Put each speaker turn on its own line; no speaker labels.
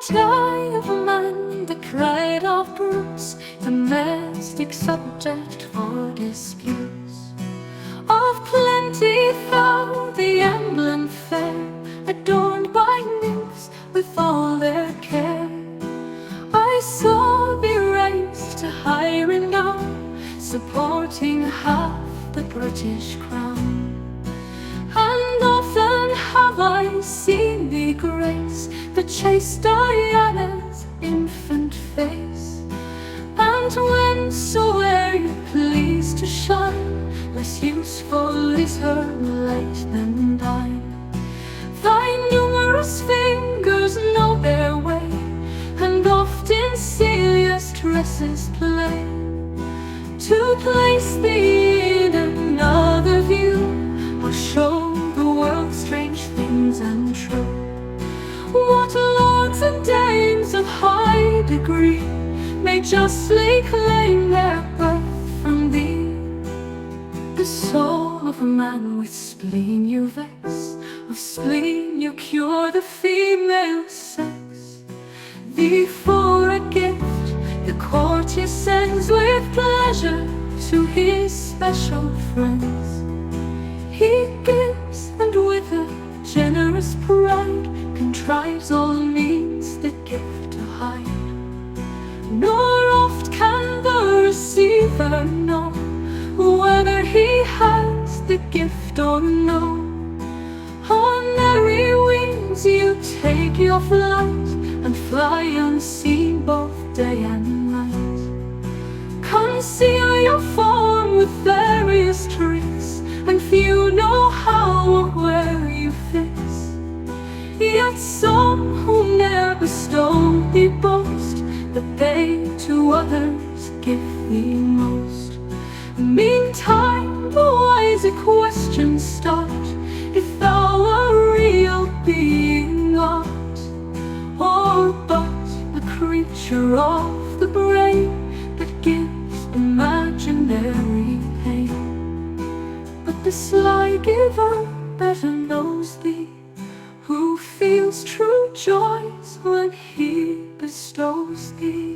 die of man, the pride of brutes, domestic subject for disputes. Of plenty found the emblem fair, adorned by nymphs with all their care. I saw thee raised to high renown, supporting half the British crown. And often have I seen thee grace the chaste Diana's infant face. And whensoe'er you please to shine, less useful is her light than thine. Thy numerous fingers know their way, and oft in Celia's tresses play. To place thee in another view, or show the world strange things untrue. What lords and dames of high degree may justly claim their birth from thee? The soul of a man with spleen you vex, of spleen you cure the female sex. Thee for a gift the courtier sends with pleasure to his special friends. He gives, and with a generous pride contrives all means the gift to hide. Nor oft can the receiver know whether he has the gift or no. On airy wings you take your flight, and fly unseen both day and night. Conceal your form with various tricks, and few know how or where you fix. Yet some who ne'er bestow thee boast that they to others give thee most. Meantime the wiser questions start, if thou a real being art, or but a creature of the brain that gives imaginary pain. But the sly giver better knows thee, who feels true joys when he bestows thee.